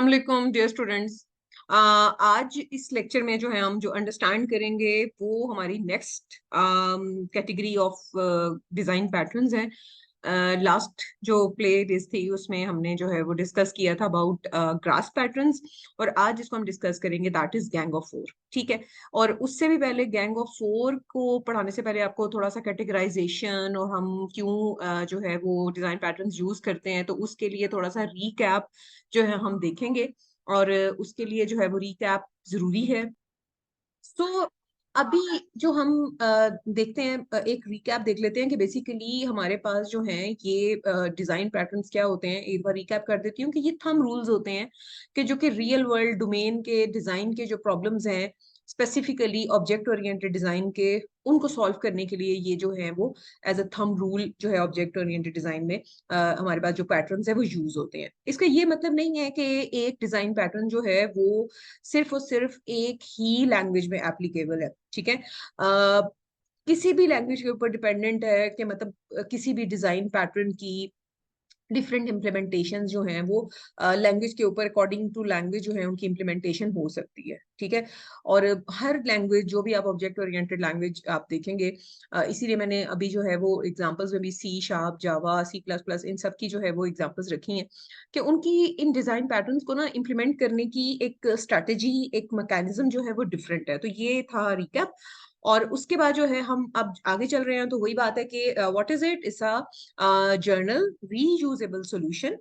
अस्सलाम वालेकुम dear students. आज इस लेक्चर में जो है हम जो अंडरस्टैंड करेंगे वो हमारी next category of design patterns हैं। लास्ट जो प्ले लिस्ट थी उसमें हमने जो है वो डिस्कस किया था अबाउट ग्रास पैटर्न्स, और आज जिसको हम डिस्कस करेंगे that is gang of four. ठीक है। और उससे भी पहले गैंग ऑफ फोर को पढ़ाने से पहले आपको थोड़ा सा कैटेगराइजेशन और हम क्यों जो है वो डिजाइन पैटर्न्स यूज करते हैं, तो उसके लिए थोड़ा सा रीकैप जो है हम देखेंगे। और उसके लिए जो है वो रिकैप जरूरी है। तो अभी जो हम देखते हैं, एक रिकैप देख लेते हैं कि बेसिकली हमारे पास जो है ये डिजाइन पैटर्न्स क्या होते हैं। एक बार रिकैप कर देती हूँ कि ये थंब रूल्स होते हैं कि जो कि रियल वर्ल्ड डोमेन के डिजाइन के जो प्रॉब्लम्स हैं, स्पेसिफिकली ऑब्जेक्ट ओरिएंटेड डिजाइन के, उनको सॉल्व करने के लिए ये जो है वो एज अ थंब रूल जो है ऑब्जेक्ट ओरिएंटेड डिजाइन में हमारे पास जो पैटर्न्स है वो यूज होते हैं। इसका ये मतलब नहीं है कि एक डिजाइन पैटर्न जो है वो सिर्फ और सिर्फ एक ही लैंग्वेज में एप्लीकेबल है। ठीक है। किसी भी लैंग्वेज के ऊपर डिपेंडेंट है कि मतलब किसी भी डिजाइन पैटर्न की डिफरेंट इम्प्लीमेंटेशन जो हैं वो लैंग्वेज के ऊपर अकॉर्डिंग टू लैंग्वेज जो है उनकी इम्प्लीमेंटेशन हो सकती है। ठीक है। और हर लैंग्वेज जो भी आप ऑब्जेक्ट ओरिएंटेड लैंग्वेज आप देखेंगे, इसीलिए मैंने अभी जो है वो एग्जांपल्स में भी सी शार्प, जावा, सी प्लस प्लस, इन सब की जो है वो एग्जांपल्स रखी हैं कि उनकी इन डिजाइन पैटर्न्स को ना इम्प्लीमेंट करने की एक स्ट्रैटेजी, एक मैकेनिज्म जो है वो डिफरेंट है। तो ये था रिकैप। और उसके बाद जो है हम अब आगे चल रहे हैं, तो वही बात है कि what is it is journal reusable solution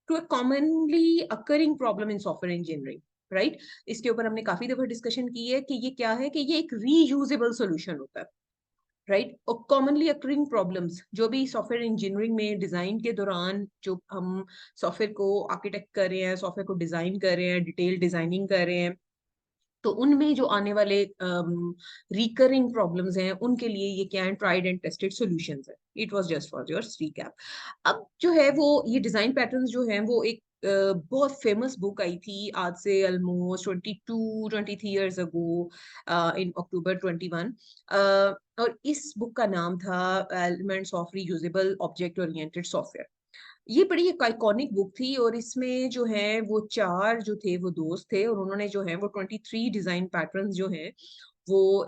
to a commonly occurring problem in software engineering, right. इसके ऊपर हमने काफी दफा डिस्कशन की है कि ये क्या है, कि ये एक रीयूजेबल सोल्यूशन होता है, राइट। और कॉमनली अकरिंग प्रॉब्लम्स जो भी सॉफ्टवेयर इंजीनियरिंग में डिजाइन के दौरान जो हम सॉफ्टवेयर को आर्किटेक्ट कर रहे हैं, सॉफ्टवेयर को डिजाइन कर रहे हैं, डिटेल डिजाइनिंग कर रहे हैं, तो उनमें जो आने वाले रिकरिंग प्रॉब्लम्स हैं उनके लिए ये क्या है, ट्राइड एंड टेस्टेड सॉल्यूशंस है। It was just for your recap. अब जो है वो ये डिजाइन पैटर्न्स जो हैं वो एक बहुत फेमस बुक आई थी आज से ऑलमोस्ट 22-23 ईयर्स अगो, इन अक्टूबर 21। और इस बुक का नाम था elements of reusable object oriented software. ये बड़ी एक आइकॉनिक बुक थी, और इसमें जो है वो चार जो थे वो दोस्त थे, और उन्होंने जो है वो 23 डिजाइन पैटर्न्स जो हैं वो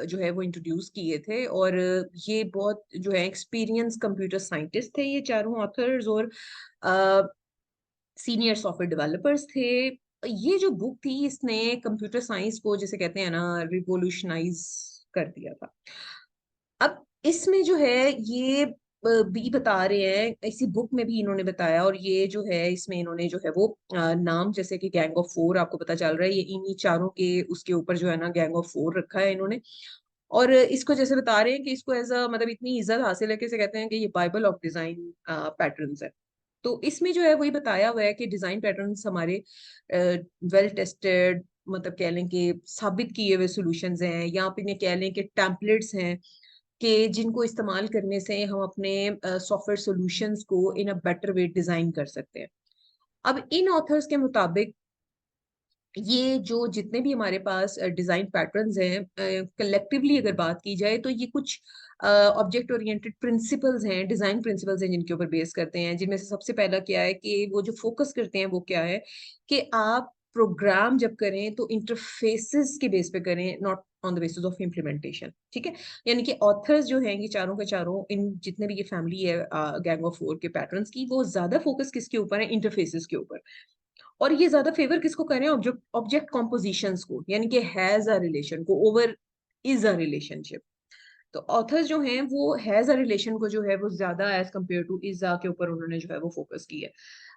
जो है वो इंट्रोड्यूस किए थे। और ये बहुत जो है एक्सपीरियंस कंप्यूटर साइंटिस्ट थे ये चारों ऑथर्स, और सीनियर सॉफ्टवेयर डेवलपर्स थे। ये जो बुक थी इसने कंप्यूटर साइंस को, जैसे कहते हैं ना, रिवोल्यूशनाइज कर दिया था। अब इसमें जो है ये भी बता रहे हैं, इसी बुक में भी इन्होंने बताया, और ये जो है इसमें इन्होंने जो है वो नाम, जैसे कि गैंग ऑफ फोर आपको पता चल रहा है, ये इन्हीं चारों के उसके ऊपर जो है ना गैंग ऑफ फोर रखा है इन्होंने। और इसको जैसे बता रहे हैं कि इसको एज अ मतलब इतनी इज्जत हासिल है कि इसे कहते हैं कि ये बाइबल ऑफ डिजाइन पैटर्न्स है। तो इसमें जो है वही बताया हुआ है कि डिजाइन पैटर्न्स हमारे वेल टेस्टेड, मतलब कह लें कि साबित किए हुए सॉल्यूशंस हैं, या आप इन्हें कह लें कि टेम्पलेट्स हैं, कि जिनको इस्तेमाल करने से हम अपने सॉफ्टवेयर सॉल्यूशंस को इन अ बेटर वे डिजाइन कर सकते हैं। अब इन ऑथर्स के मुताबिक ये जो जितने भी हमारे पास डिजाइन पैटर्न्स हैं, कलेक्टिवली अगर बात की जाए, तो ये कुछ ऑब्जेक्ट ओरिएंटेड प्रिंसिपल्स हैं, डिजाइन प्रिंसिपल्स हैं, जिनके ऊपर बेस करते हैं। जिनमें से सबसे पहला क्या है कि वो जो फोकस करते हैं वो क्या है, कि आप प्रोग्राम जब करें तो इंटरफेसेस के बेस पे करें, not on the basis of implementation. ठीक है। यानी कि ऑथर्स जो हैं ये चारों के चारों, इन जितने भी ये फैमिली है गैंग ऑफ फोर के पैटर्न्स की, वो ज्यादा फोकस किसके ऊपर है, इंटरफेसेस के ऊपर। और ये ज्यादा फेवर किसको कर रहे हैं, ऑब्जेक्ट ऑब्जेक्ट कॉम्पोजिशंस को, यानी कि हैज अ रिलेशन को ओवर इज अ रिलेशनशिप। तो ऑथर्स जो हैं वो हैज अ रिलेशन को जो है वो ज्यादा as compare to is a के ऊपर उन्होंने जो है वो फोकस किया है।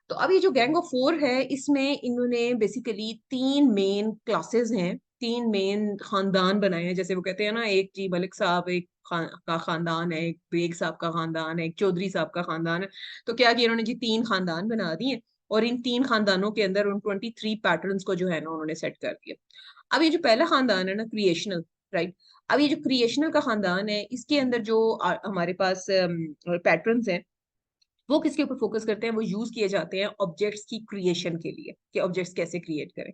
तो अब ये जो गैंग ऑफ फोर है इसमें इन्होंने बेसिकली तीन मेन क्लासेस हैं, तीन मेन खानदान बनाए हैं। जैसे वो कहते हैं ना, एक जी मलिक साहब एक का खानदान है, एक बेग साहब का खानदान है, एक चौधरी साहब का खानदान है। तो क्या किया इन्होंने जी, तीन खानदान बना दिए, और इन तीन खानदानों के अंदर उन 23 पैटर्न्स को जो है ना उन्होंने सेट कर दिया। अब ये जो पहला खानदान है ना, क्रिएशनल, राइट। अब ये जो क्रिएशनल का खानदान है, इसके अंदर जो हमारे पास पैटर्न्स हैं, वो किसके ऊपर फोकस करते हैं, वो यूज किए जाते हैं ऑब्जेक्ट्स की क्रिएशन के लिए, कि ऑब्जेक्ट्स कैसे क्रिएट करें।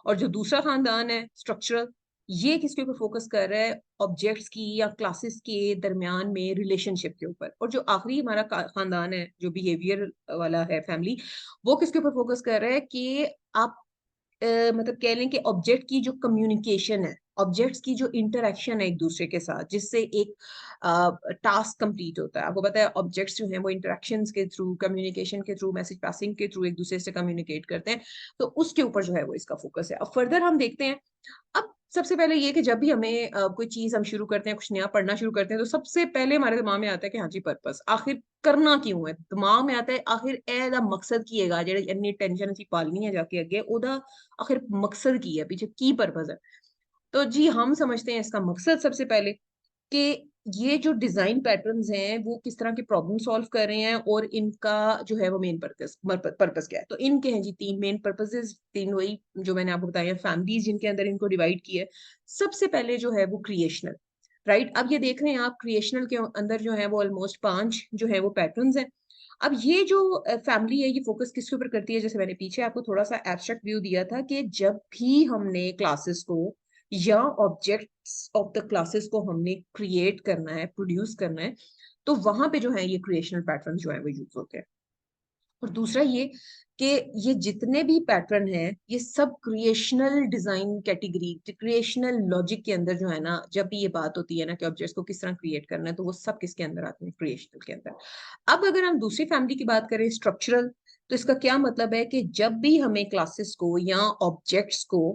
और जो दूसरा खानदान है स्ट्रक्चरल, ये किसके ऊपर फोकस कर रहा है, ऑब्जेक्ट्स की या क्लासेस के दरमियान में रिलेशनशिप के ऊपर। और जो आखिरी हमारा खानदान है जो बिहेवियर वाला है फैमिली, वो किसके ऊपर फोकस कर रहा है, कि आप मतलब कह लें कि ऑब्जेक्ट की जो कम्युनिकेशन है, ऑब्जेक्ट्स की जो इंटरेक्शन है एक दूसरे के साथ, जिससे एक टास्क कंप्लीट होता है। आपको पता है ऑब्जेक्ट्स जो हैं वो इंटरेक्शंस के थ्रू, कम्युनिकेशन के थ्रू, मैसेज पासिंग के थ्रू एक दूसरे से कम्युनिकेट करते हैं। तो उसके ऊपर जो है वो इसका फोकस है। अब फर्दर हम देखते हैं। अब सबसे पहले ये कि जब भी हमें कोई चीज हम शुरू करते हैं, कुछ नया पढ़ना शुरू करते हैं, तो सबसे पहले हमारे दिमाग में आता है कि हाँ जी पर्पस, आखिर करना क्यों है। दिमाग में आता है आखिर एदा मकसद की है, जेह्ड़े इन्नी टेंशन असी पालनी है जाके अगे, ओदा आखिर मकसद की है, पीछे की पर्पस है। तो जी हम समझते हैं इसका मकसद सबसे पहले कि ये जो डिजाइन पैटर्न्स हैं वो किस तरह के प्रॉब्लम सॉल्व कर रहे हैं, और इनका जो है वो मेन पर्पस पर्पस क्या है। तो इनके हैं जी तीन मेन पर्पसेस, तीन वही जो मैंने आपको बताया, फैमिलीज जिनके अंदर इनको डिवाइड किया है। सबसे पहले जो है वो क्रिएशनल, राइट। अब ये देख रहे हैं आप, क्रिएशनल के अंदर जो है वो ऑलमोस्ट 5 जो है वो पैटर्न्स हैं। अब ये जो फैमिली है ये फोकस किसके ऊपर करती है, जैसे मैंने पीछे आपको थोड़ा सा एब्स्ट्रैक्ट व्यू दिया था कि जब भी हमने क्लासेस को या ऑब्जेक्ट्स ऑफ द क्लासेस को हमने क्रिएट करना है, प्रोड्यूस करना है, तो वहां पे जो है ये क्रिएशनल पैटर्न जो है वो यूज होते हैं। और दूसरा ये कि ये जितने भी पैटर्न हैं ये सब creational design category, creational logic के अंदर जो है ना, जब भी ये बात होती है ना कि ऑब्जेक्ट्स को किस तरह क्रिएट करना है, तो वो सब किसके अंदर आते हैं, क्रिएशनल के अंदर। अब अगर हम दूसरी फैमिली की बात करें, स्ट्रक्चरल, तो इसका क्या मतलब है कि जब भी हमें क्लासेस को या ऑब्जेक्ट्स को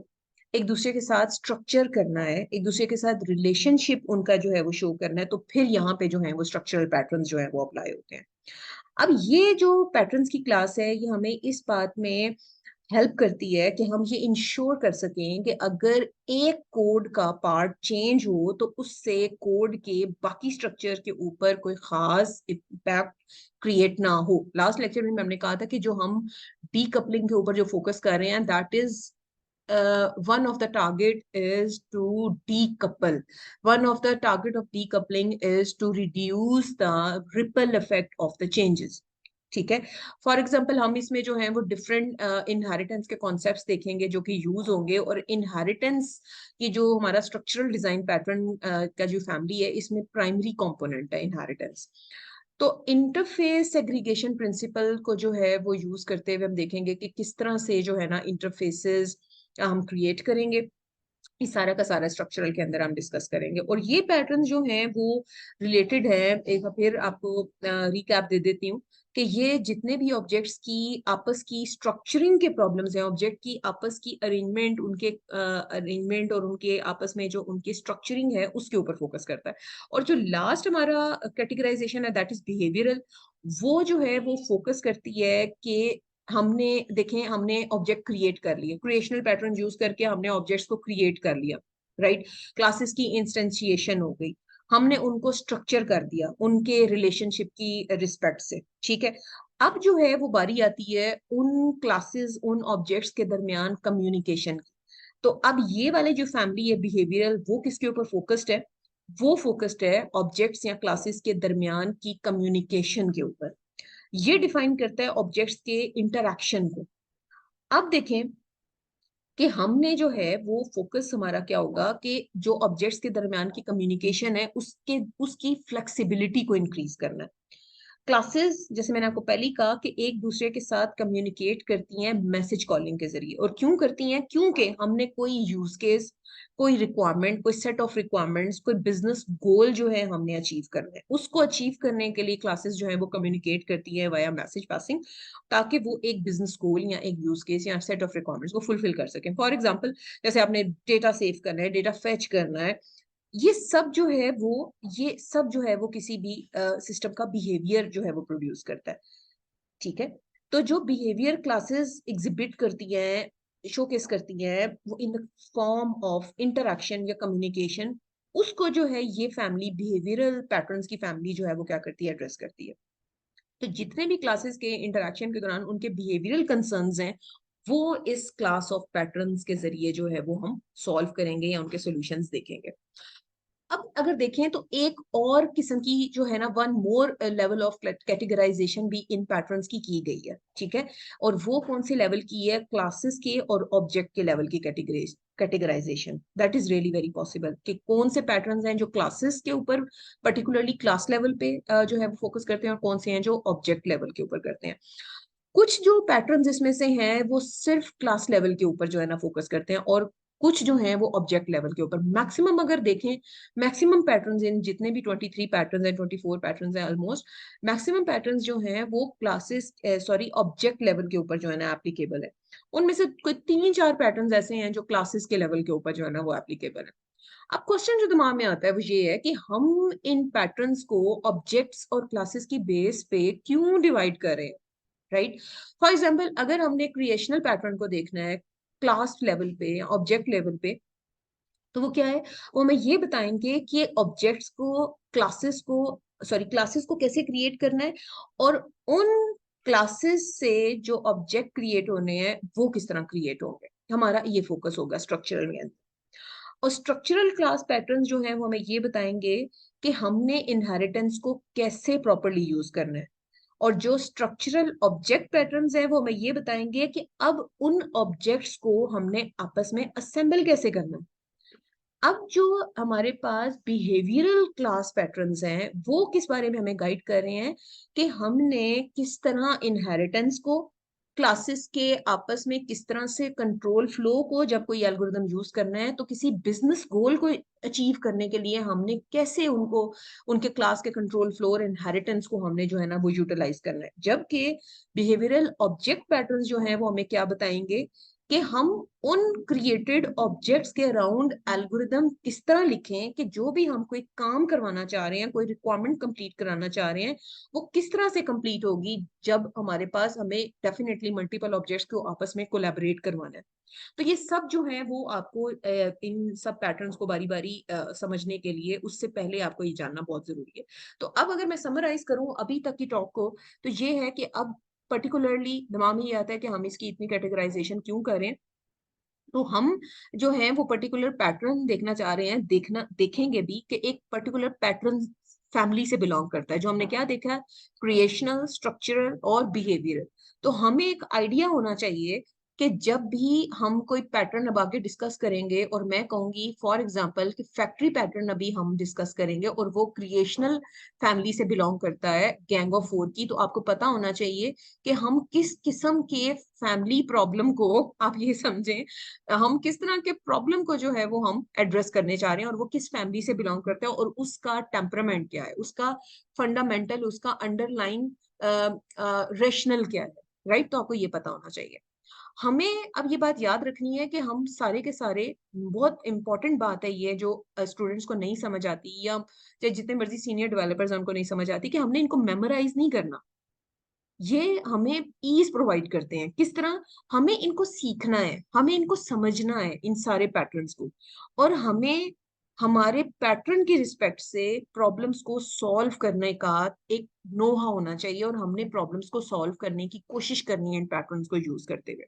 एक दूसरे के साथ स्ट्रक्चर करना है, एक दूसरे के साथ रिलेशनशिप उनका जो है वो शो करना है, तो फिर यहाँ पे जो है वो स्ट्रक्चरल पैटर्न्स जो है वो अप्लाई होते हैं। अब ये जो पैटर्न्स की क्लास है ये हमें इस बात में हेल्प करती है कि हम ये इंश्योर कर सकें कि अगर एक कोड का पार्ट चेंज हो तो उससे कोड के बाकी स्ट्रक्चर के ऊपर कोई खास इम्पैक्ट क्रिएट ना हो। लास्ट लेक्चर में हमने कहा था कि जो हम डीकपलिंग के ऊपर जो फोकस कर रहे हैं, that is one of the target is to decouple. One of the target of decoupling is to reduce the ripple effect of the changes. ठीक है। फॉर एग्जाम्पल हम इसमें जो है वो डिफरेंट इनहेरिटेंस के कॉन्सेप्ट्स देखेंगे जो कि यूज होंगे, और इनहेरिटेंस की जो हमारा स्ट्रक्चरल डिजाइन पैटर्न का जो फैमिली है इसमें प्राइमरी कंपोनेंट है इनहेरिटेंस। तो इंटरफेस सेग्रीगेशन प्रिंसिपल को जो है वो यूज करते हुए हम देखेंगे कि किस तरह से जो है ना इंटरफेसेस हम क्रिएट करेंगे। इस सारा का सारा स्ट्रक्चरल के अंदर हम डिस्कस करेंगे, और ये पैटर्न जो हैं वो रिलेटेड है। एक बार फिर आपको रिकैप दे देती हूँ कि ये जितने भी ऑब्जेक्ट्स की आपस की स्ट्रक्चरिंग के प्रॉब्लम्स हैं, ऑब्जेक्ट की आपस की अरेंजमेंट, उनके अरेंजमेंट और उनके आपस में जो उनकी स्ट्रक्चरिंग है उसके ऊपर फोकस करता है। और जो लास्ट हमारा कैटेगराइजेशन है दैट इज बिहेवियरल, वो जो है वो फोकस करती है कि हमने देखें, हमने ऑब्जेक्ट क्रिएट कर लिए, क्रिएशनल पैटर्न यूज करके हमने ऑब्जेक्ट्स को क्रिएट कर लिया, राइट। क्लासेस की इंस्टेंशिएशन हो गई, हमने उनको स्ट्रक्चर कर दिया उनके रिलेशनशिप की रिस्पेक्ट से, ठीक है। अब जो है वो बारी आती है उन क्लासेस, उन ऑब्जेक्ट्स के दरमियान कम्युनिकेशन की। तो अब ये वाले जो फैमिली है बिहेवियरल, वो किसके ऊपर फोकस्ड है, वो फोकस्ड है ऑब्जेक्ट्स या क्लासेस के दरमियान की कम्युनिकेशन के ऊपर। ये डिफाइन करता है ऑब्जेक्ट्स के इंटरैक्शन को। अब देखें कि हमने जो है वो फोकस हमारा क्या होगा कि जो ऑब्जेक्ट्स के दरमियान की कम्युनिकेशन है उसके उसकी फ्लेक्सिबिलिटी को इंक्रीज करना है। क्लासेस, जैसे मैंने आपको पहले ही कहा कि एक दूसरे के साथ कम्युनिकेट करती हैं मैसेज कॉलिंग के जरिए। और क्यों करती हैं, क्योंकि हमने कोई यूज केस, कोई रिक्वायरमेंट, कोई सेट ऑफ रिक्वायरमेंट्स, कोई बिजनेस गोल जो है हमने अचीव करना है, उसको अचीव करने के लिए क्लासेस जो है वो कम्युनिकेट करती है वाया मैसेज पासिंग, ताकि वो एक बिजनेस गोल या एक यूज केस या सेट ऑफ रिक्वायरमेंट्स को फुलफिल कर सकें। फॉर एग्जाम्पल, जैसे आपने डेटा सेव करना है, डेटा फेच करना है, ये सब जो है वो, ये सब जो है वो किसी भी सिस्टम का बिहेवियर जो है वो प्रोड्यूस करता है, ठीक है। तो जो बिहेवियर क्लासेस एग्जिबिट करती हैं, शोकेस करती हैं, वो in the form of interaction या कम्युनिकेशन, उसको जो है ये फैमिली, बिहेवियरल पैटर्न्स की फैमिली जो है वो क्या करती है, एड्रेस करती है। तो जितने भी क्लासेस के इंटरैक्शन के दौरान उनके बिहेवियरल कंसर्न्स हैं, वो इस क्लास ऑफ पैटर्न्स के जरिए जो है वो हम सॉल्व करेंगे या उनके सॉल्यूशंस देखेंगे। अब अगर देखें तो एक और किस्म की जो है ना, one more level of categorisation भी इन पैटर्न्स की गई है, ठीक है। और वो कौन से लेवल की है, क्लासेस के और ऑब्जेक्ट के लेवल की categorisation. That is really very possible कि कौन से पैटर्न्स हैं जो क्लासेस के ऊपर पर्टिकुलरली क्लास लेवल पे जो है वो फोकस करते हैं, और कौन से हैं जो ऑब्जेक्ट लेवल के ऊपर करते हैं। कुछ जो पैटर्न्स इसमें से हैं वो सिर्फ क्लास लेवल के ऊपर जो है ना फोकस करते हैं, और कुछ जो हैं वो ऑब्जेक्ट लेवल के ऊपर। मैक्सिमम अगर देखें, मैक्सिमम पैटर्न्स इन जितने भी 23 पैटर्न्स हैं, 24 पैटर्न्स हैं ऑलमोस्ट, मैक्सिमम पैटर्न्स जो हैं वो क्लासेस सॉरी ऑब्जेक्ट लेवल के ऊपर जो है ना एप्लीकेबल है। उनमें से कोई 3-4 पैटर्न्स ऐसे हैं जो क्लासेस के लेवल के ऊपर जो है ना वो एप्लीकेबल है। अब क्वेश्चन जो दिमाग में आता है वो ये है कि हम इन पैटर्न्स को ऑब्जेक्ट्स और क्लासेस की बेस पे क्यों डिवाइड करें, राइट? फॉर एग्जाम्पल, अगर हमने क्रिएशनल पैटर्न को देखना है क्लास लेवल पे या ऑब्जेक्ट लेवल पे, तो वो क्या है, वो हमें ये बताएंगे कि ऑब्जेक्ट्स को, क्लासेस को, सॉरी क्लासेस को कैसे क्रिएट करना है, और उन क्लासेस से जो ऑब्जेक्ट क्रिएट होने हैं वो किस तरह क्रिएट होंगे। हमारा ये फोकस होगा स्ट्रक्चरल में। और स्ट्रक्चरल क्लास पैटर्न जो है वो हमें ये बताएंगे कि हमने इनहेरिटेंस को कैसे प्रॉपरली यूज करना है। और जो स्ट्रक्चरल ऑब्जेक्ट पैटर्न्स हैं वो हमें ये बताएंगे कि अब उन ऑब्जेक्ट्स को हमने आपस में असेंबल कैसे करना है। अब जो हमारे पास बिहेवियरल क्लास पैटर्न्स हैं वो किस बारे में हमें गाइड कर रहे हैं कि हमने किस तरह इनहेरिटेंस को, क्लासेस के आपस में किस तरह से कंट्रोल फ्लो को, जब कोई एल्गोरिदम यूज करना है तो किसी बिजनेस गोल को अचीव करने के लिए हमने कैसे उनको, उनके क्लास के कंट्रोल फ्लो और इनहेरिटेंस को हमने जो है ना वो यूटिलाइज करना है। जबकि बिहेवियरल ऑब्जेक्ट पैटर्न्स जो है वो हमें क्या बताएंगे कि हम उन क्रिएटेड ऑब्जेक्ट्स के अराउंड एल्गोरिदम किस तरह लिखें कि जो भी हम कोई काम करवाना चाह रहे हैं, कोई रिक्वायरमेंट कंप्लीट कराना चाह रहे हैं, वो किस तरह से कंप्लीट होगी जब हमारे पास हमें डेफिनेटली मल्टीपल ऑब्जेक्ट्स को आपस में कोलैबोरेट करवाना है। तो ये सब जो है वो आपको इन सब पैटर्न्स को बारी बारी समझने के लिए, उससे पहले आपको ये जानना बहुत जरूरी है। तो अब अगर मैं समराइज करूं अभी तक की टॉक को, तो ये है कि अब पर्टिकुलरली दिमाग में ये आता है कि हम इसकी इतनी कैटेगराइजेशन क्यों करें। तो हम जो है वो पर्टिकुलर पैटर्न देखना चाह रहे हैं, देखना देखेंगे भी कि एक पर्टिकुलर पैटर्न फैमिली से बिलोंग करता है। जो हमने क्या देखा, क्रिएशनल, स्ट्रक्चरल और बिहेवियरल। तो हमें एक आइडिया होना चाहिए कि जब भी हम कोई पैटर्न अब आगे डिस्कस करेंगे, और मैं कहूंगी फॉर एग्जांपल कि फैक्ट्री पैटर्न अभी हम डिस्कस करेंगे और वो क्रिएशनल फैमिली से बिलोंग करता है, गैंग ऑफ फोर की, तो आपको पता होना चाहिए कि हम किस किस्म के फैमिली प्रॉब्लम को, आप ये समझें, हम किस तरह के प्रॉब्लम को जो है वो हम एड्रेस करने चाह रहे हैं, और वो किस फैमिली से बिलोंग करता है, और उसका टेम्परामेंट क्या है, उसका फंडामेंटल, उसका अंडरलाइन रेशनल क्या है, राइट? तो आपको ये पता होना चाहिए। हमें अब ये बात याद रखनी है कि हम सारे के सारे, बहुत इंपॉर्टेंट बात है ये जो स्टूडेंट्स को नहीं समझ आती, या चाहे जितने मर्जी सीनियर डेवलपर्स हैं उनको नहीं समझ आती, कि हमने इनको मेमोराइज नहीं करना। ये हमें ईज प्रोवाइड करते हैं। किस तरह? हमें इनको सीखना है, हमें इनको समझना है इन सारे पैटर्न्स को, और हमें हमारे पैटर्न की रिस्पेक्ट से प्रॉब्लम्स को सॉल्व करने का एक नोहा होना चाहिए, और हमने प्रॉब्लम्स को सॉल्व करने की कोशिश करनी है इन पैटर्न्स को यूज करते हुए।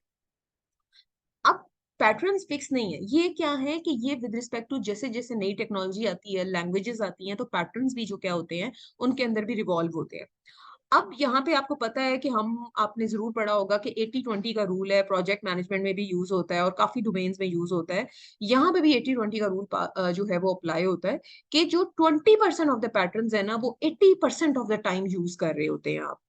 अब पैटर्न्स फिक्स नहीं है, ये क्या है कि ये विद रिस्पेक्ट टू जैसे जैसे नई टेक्नोलॉजी आती है, लैंग्वेजेस आती हैं, तो पैटर्न्स भी जो क्या होते हैं उनके अंदर भी रिवॉल्व होते हैं। अब यहाँ पे आपको पता है कि हम, आपने जरूर पढ़ा होगा कि 80-20 का रूल है, प्रोजेक्ट मैनेजमेंट में भी यूज होता है और काफी डोमेन्स में यूज होता है। यहाँ पे भी 80-20 का रूल जो है वो अप्लाई होता है कि जो 20% ऑफ द पैटर्न्स है ना वो 80% ऑफ द टाइम यूज कर रहे होते हैं आप।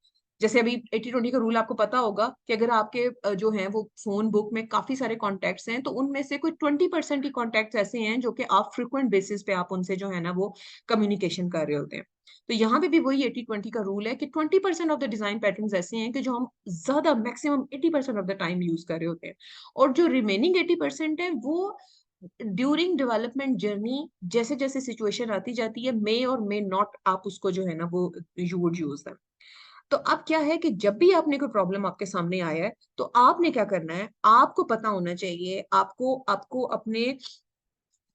जैसे अभी 80-20 का रूल आपको पता होगा कि अगर आपके जो है वो फोन बुक में काफी सारे कॉन्टेक्ट्स हैं, तो उनमें से कोई 20% ही कॉन्टेक्ट्स ऐसे हैं जो कि आप फ्रिक्वेंट बेसिस पे आप उनसे जो है ना वो कम्युनिकेशन कर रहे होते हैं। तो यहाँ पे भी वही 80-20 का रूल है कि 20% ऑफ द डिजाइन पैटर्न्स ऐसे हैं कि जो हम ज्यादा maximum 80% of the time use कर रहे होते हैं, और जो रिमेनिंग 80% है वो ड्यूरिंग डेवलपमेंट जर्नी जैसे जैसे सिचुएशन आती जाती है, मे और मे नॉट, आप उसको जो है ना वो यू वुड यूज दैम। तो अब क्या है कि जब भी आपने कोई प्रॉब्लम आपके सामने आया है, तो आपने क्या करना है, आपको पता होना चाहिए, आपको आपको अपने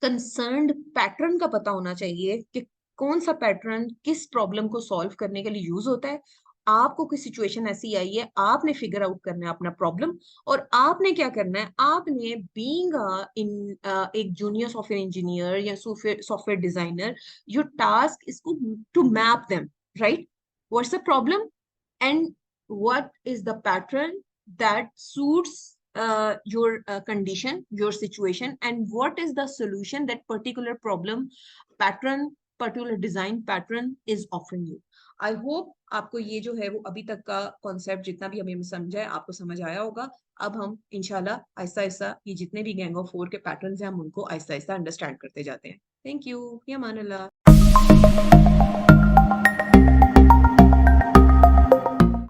कंसर्न्ड पैटर्न का पता होना चाहिए कि कौन सा पैटर्न किस प्रॉब्लम को सॉल्व करने के लिए यूज होता है। आपको कोई सिचुएशन ऐसी आई है, आपने फिगर आउट करना है अपना प्रॉब्लम, और आपने क्या करना है, आपने बीइंग इन एक जूनियर सॉफ्टवेयर इंजीनियर या software designer, your task is to map them, right? What's the problem, and what is the pattern that suits your condition, your situation, and what is the solution that particular problem pattern particular design pattern is offering you. I hope आपको ये जो है वो अभी तक का concept जितना भी हमें समझा है आपको समझ आया होगा। अब हम इंशाल्लाह आहिस्ता आहिस्ता ये जितने भी गैंग ऑफ फोर के पैटर्न्स हैं हम उनको आहिस्ता आहिस्ता अंडरस्टैंड करते जाते हैं। थैंक यू, या मान अल्लाह।